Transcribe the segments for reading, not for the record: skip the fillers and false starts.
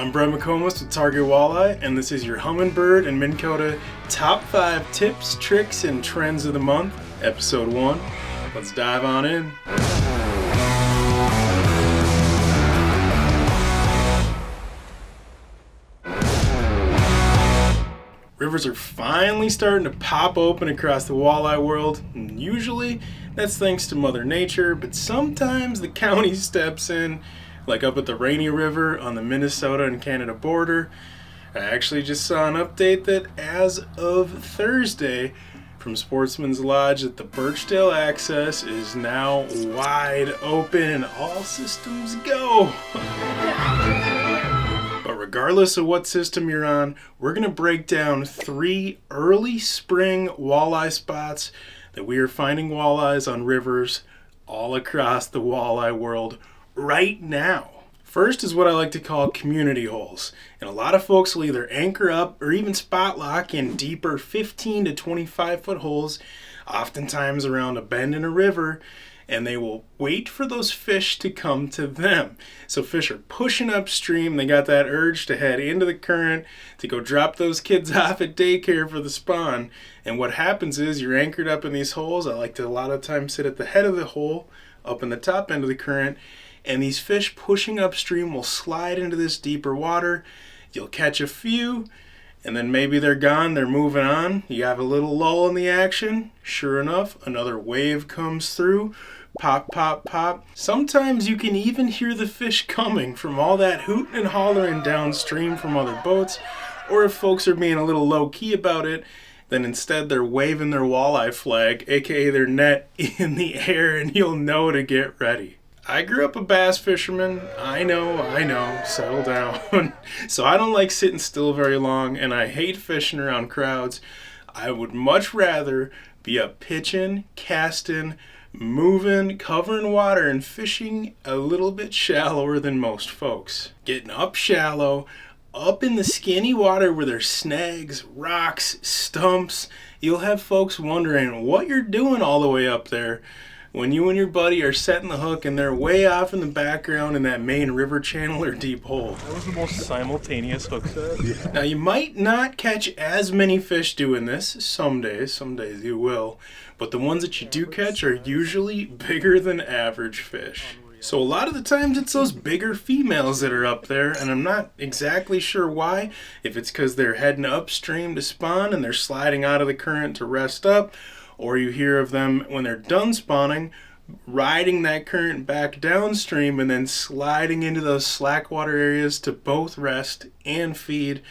I'm McComas with Target Walleye, and this is your Humminbird and Minn Kota Top 5 Tips, Tricks, and Trends of the Month, Episode 1. Let's dive on in. Rivers are finally starting to pop open across the walleye world, and usually that's thanks to Mother Nature, but sometimes the county steps in, like up at the Rainy River on the Minnesota and Canada border. I actually just saw an update that as of Thursday from Sportsman's Lodge that the Birchdale access is now wide open and all systems go. But regardless of what system you're on, we're going to break down 3 early spring walleye spots that we are finding walleyes on rivers all across the walleye world right now. First is what I like to call community holes. And a lot of folks will either anchor up or even spot lock in deeper 15 to 25 foot holes, oftentimes around a bend in a river, and they will wait for those fish to come to them. So fish are pushing upstream. They got that urge to head into the current to go drop those kids off at daycare for the spawn. And what happens is you're anchored up in these holes. I like to a lot of times sit at the head of the hole, up in the top end of the current, and these fish pushing upstream will slide into this deeper water. You'll catch a few, and then maybe they're gone, they're moving on. You have a little lull in the action. Sure enough, another wave comes through. Pop, pop, pop. Sometimes you can even hear the fish coming from all that hooting and hollering downstream from other boats. Or if folks are being a little low-key about it, then instead they're waving their walleye flag, aka their net, in the air, and you'll know to get ready. I grew up a bass fisherman. I know, settle down. So I don't like sitting still very long, and I hate fishing around crowds. I would much rather be up pitching, casting, moving, covering water, and fishing a little bit shallower than most folks. Getting up shallow, up in the skinny water where there's snags, rocks, stumps. You'll have folks wondering what you're doing all the way up there when you and your buddy are setting the hook and they're way off in the background in that main river channel or deep hole. That was the most simultaneous hook set. Yeah. Now you might not catch as many fish doing this. Some days you will. But the ones that you do catch are usually bigger than average fish. So a lot of the times it's those bigger females that are up there, and I'm not exactly sure why. If it's because they're heading upstream to spawn and they're sliding out of the current to rest up, or you hear of them when they're done spawning, riding that current back downstream and then sliding into those slack water areas to both rest and feed.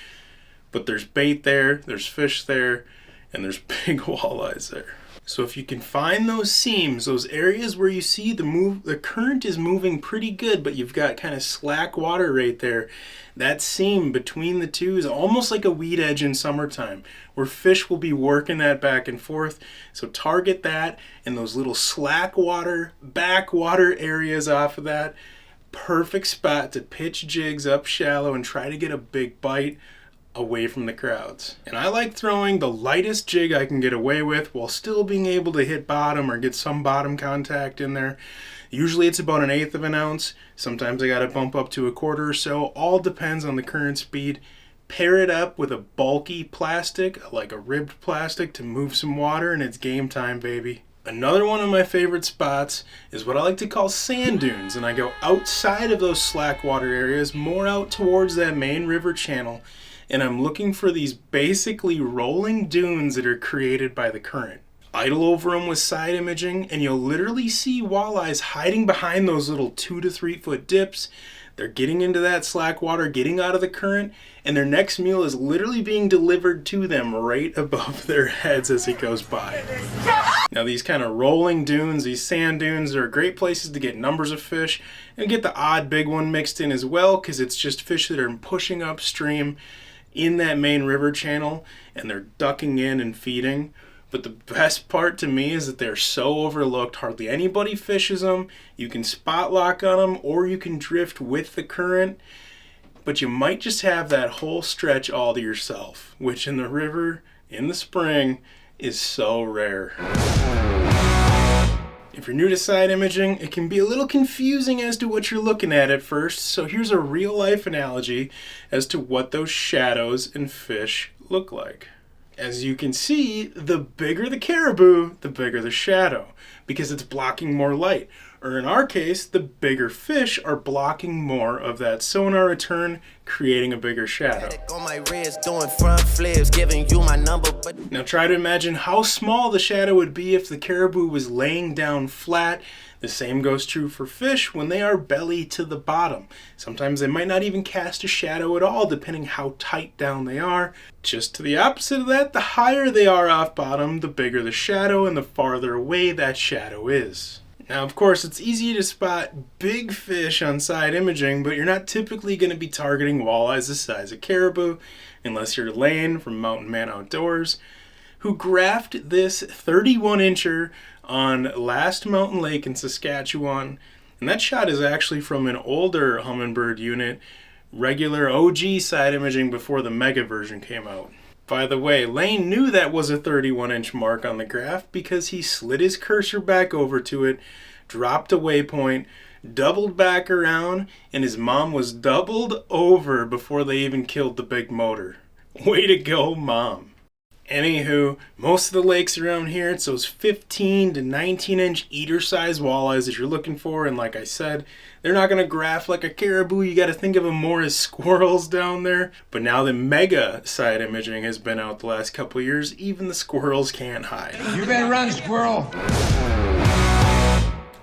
But there's bait there, there's fish there, and there's big walleyes there. So if you can find those seams, those areas where you see the current is moving pretty good, but you've got kind of slack water right there, that seam between the two is almost like a weed edge in summertime, where fish will be working that back and forth. So target that and those little slack water, backwater areas off of that. Perfect spot to pitch jigs up shallow and try to get a big bite away from the crowds. And I like throwing the lightest jig I can get away with while still being able to hit bottom or get some bottom contact in there. Usually it's about 1/8 of an ounce. Sometimes I gotta bump up to 1/4 or so. All depends on the current speed. Pair it up with a bulky plastic, like a ribbed plastic, to move some water, and it's game time, baby. Another one of my favorite spots is what I like to call sand dunes, and I go outside of those slack water areas, more out towards that main river channel, and I'm looking for these basically rolling dunes that are created by the current. Idle over them with side imaging, and you'll literally see walleyes hiding behind those little 2 to 3 foot dips. They're getting into that slack water, getting out of the current, and their next meal is literally being delivered to them right above their heads as it goes by. Now these kind of rolling dunes, these sand dunes, are great places to get numbers of fish and get the odd big one mixed in as well, because it's just fish that are pushing upstream in that main river channel and they're ducking in and feeding. But the best part to me is that they're so overlooked. Hardly anybody fishes them. You can spot lock on them or you can drift with the current, but you might just have that whole stretch all to yourself, which in the river in the spring is so rare. If you're new to side imaging, it can be a little confusing as to what you're looking at first, so here's a real life analogy as to what those shadows in fish look like. As you can see, the bigger the caribou, the bigger the shadow, because it's blocking more light. Or in our case, the bigger fish are blocking more of that sonar return, creating a bigger shadow. Now try to imagine how small the shadow would be if the caribou was laying down flat. The same goes true for fish when they are belly to the bottom. Sometimes they might not even cast a shadow at all, depending how tight down they are. Just to the opposite of that, the higher they are off bottom, the bigger the shadow and the farther away that shadow is. Now, of course, it's easy to spot big fish on side imaging, but you're not typically going to be targeting walleyes the size of caribou, unless you're Lane from Mountain Man Outdoors, who graphed this 31-incher on Last Mountain Lake in Saskatchewan. And that shot is actually from an older Humminbird unit, regular OG side imaging before the mega version came out. By the way, Lane knew that was a 31-inch mark on the graph because he slid his cursor back over to it, dropped a waypoint, doubled back around, and his mom was doubled over before they even killed the big motor. Way to go, Mom. Anywho, most of the lakes around here, it's those 15 to 19-inch eater-sized walleyes that you're looking for, and like I said, they're not going to graph like a caribou. You got to think of them more as squirrels down there. But now that mega side imaging has been out the last couple of years, even the squirrels can't hide. You better run, squirrel!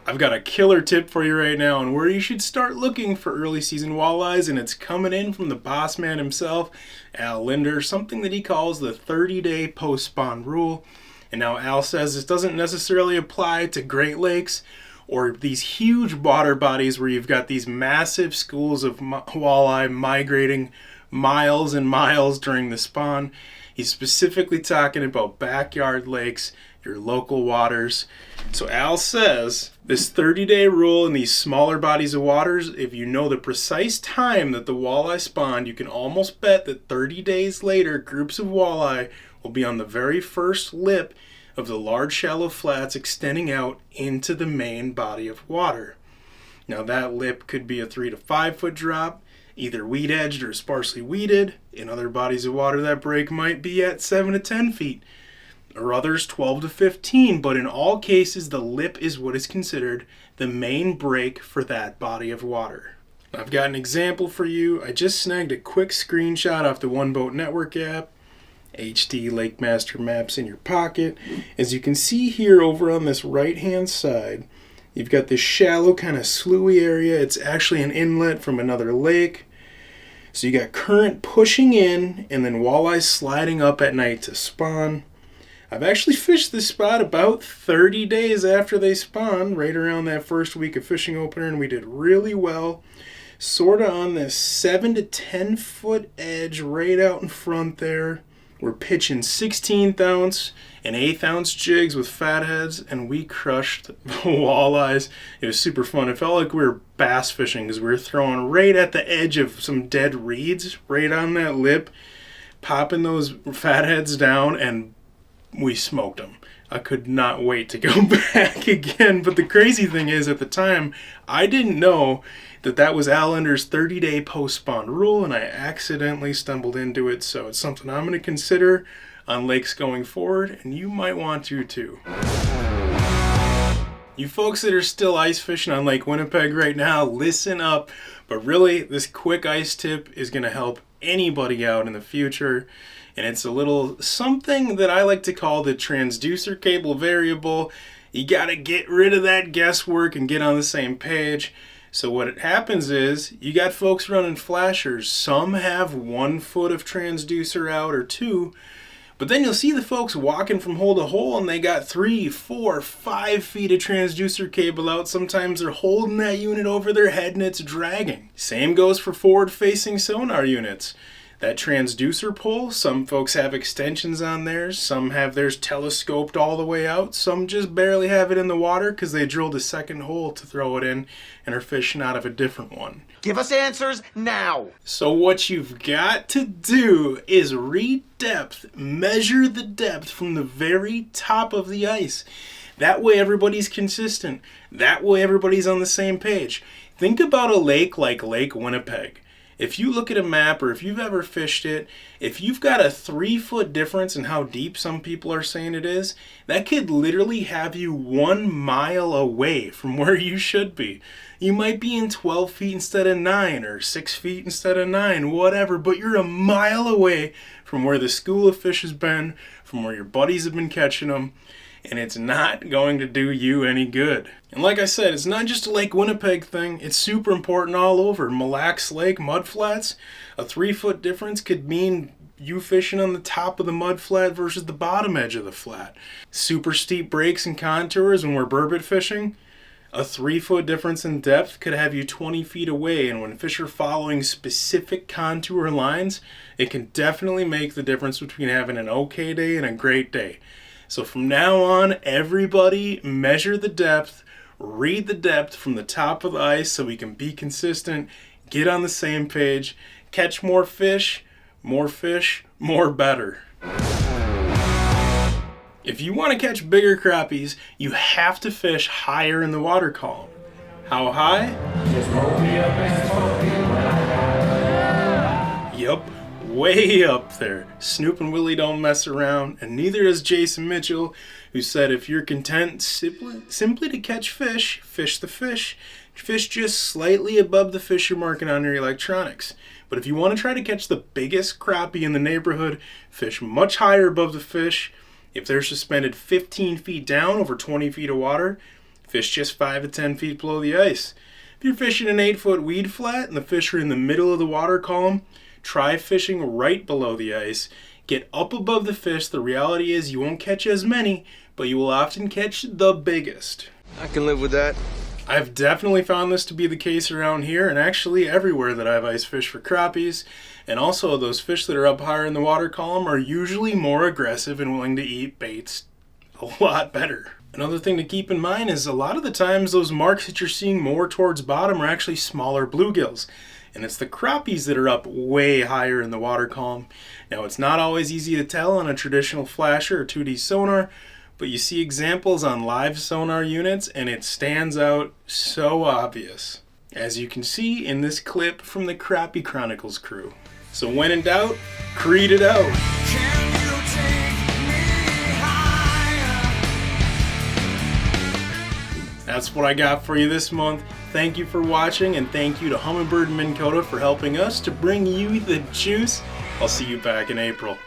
I've got a killer tip for you right now on where you should start looking for early season walleyes, and it's coming in from the boss man himself, Al Lindner, something that he calls the 30-day post-spawn rule. And now Al says this doesn't necessarily apply to Great Lakes or these huge water bodies where you've got these massive schools of walleye migrating miles and miles during the spawn. He's specifically talking about backyard lakes, your local waters. So Al says this 30-day rule in these smaller bodies of waters, if you know the precise time that the walleye spawned, you can almost bet that 30 days later, groups of walleye will be on the very first lip of the large shallow flats extending out into the main body of water. Now that lip could be a 3 to 5 foot drop, either weed edged or sparsely weeded. In other bodies of water, that break might be at 7 to 10 feet, or others 12 to 15, but in all cases, the lip is what is considered the main break for that body of water. I've got an example for you. I just snagged a quick screenshot off the One Boat Network app. HD Lake Master Maps in your pocket. As you can see here over on this right-hand side, you've got this shallow kind of sloughy area. It's actually an inlet from another lake. So you got current pushing in and then walleyes sliding up at night to spawn. I've actually fished this spot about 30 days after they spawned, right around that first week of fishing opener, and we did really well. Sort of on this 7 to 10 foot edge right out in front there. We're pitching 16th ounce and 1/8 ounce jigs with fatheads, and we crushed walleyes. It was super fun. It felt like we were bass fishing because we were throwing right at the edge of some dead reeds, right on that lip, popping those fatheads down, and we smoked them. I could not wait to go back again. But the crazy thing is, at the time, I didn't know that was Al Linder's 30-day post-spawn rule, and I accidentally stumbled into it, so it's something I'm going to consider on lakes going forward, and you might want to too. You folks that are still ice fishing on Lake Winnipeg right now, listen up. But really, this quick ice tip is going to help anybody out in the future. And it's a little something that I like to call the transducer cable variable. You got to get rid of that guesswork and get on the same page. So what happens is you got folks running flashers. Some have 1 foot of transducer out or 2. But then you'll see the folks walking from hole to hole and they got 3, 4, 5 feet of transducer cable out. Sometimes they're holding that unit over their head and it's dragging. Same goes for forward-facing sonar units. That transducer pole, some folks have extensions on theirs, some have theirs telescoped all the way out, some just barely have it in the water because they drilled a second hole to throw it in and are fishing out of a different one. Give us answers now! So what you've got to do is read depth, measure the depth from the very top of the ice. That way everybody's consistent. That way everybody's on the same page. Think about a lake like Lake Winnipeg. If you look at a map, or if you've ever fished it, if you've got a 3-foot difference in how deep some people are saying it is, that could literally have you 1 mile away from where you should be. You might be in 12 feet instead of 9, or 6 feet instead of 9, whatever, but you're a mile away from where the school of fish has been, from where your buddies have been catching them, and it's not going to do you any good. And like I said, it's not just a Lake Winnipeg thing, it's super important all over. Mille Lacs Lake, mudflats, a 3-foot difference could mean you fishing on the top of the mud flat versus the bottom edge of the flat. Super steep breaks and contours when we're burbot fishing, a 3-foot difference in depth could have you 20 feet away, and when fish are following specific contour lines, it can definitely make the difference between having an okay day and a great day. So from now on, everybody measure the depth, read the depth from the top of the ice so we can be consistent, get on the same page, catch more fish, more better. If you want to catch bigger crappies, you have to fish higher in the water column. How high? Yup, way up there. Snoop and Willie don't mess around, and neither does Jason Mitchell, who said if you're content simply to catch fish, fish the fish. Fish just slightly above the fish you're marking on your electronics. But if you want to try to catch the biggest crappie in the neighborhood, fish much higher above the fish. If they're suspended 15 feet down over 20 feet of water, fish just 5 to 10 feet below the ice. If you're fishing an 8-foot weed flat and the fish are in the middle of the water column, try fishing right below the ice. Get up above the fish. The reality is you won't catch as many, but you will often catch the biggest. I can live with that. I've definitely found this to be the case around here, and actually everywhere that I've ice fished for crappies. And also those fish that are up higher in the water column are usually more aggressive and willing to eat baits a lot better. Another thing to keep in mind is a lot of the times those marks that you're seeing more towards bottom are actually smaller bluegills. And it's the crappies that are up way higher in the water column. Now it's not always easy to tell on a traditional flasher or 2D sonar, but you see examples on live sonar units and it stands out so obvious, as you can see in this clip from the Crappie Chronicles crew. So when in doubt, creed it out. Can you take me higher? That's what I got for you this month. Thank you for watching, and thank you to Humminbird and Minn Kota for helping us to bring you the juice. I'll see you back in April.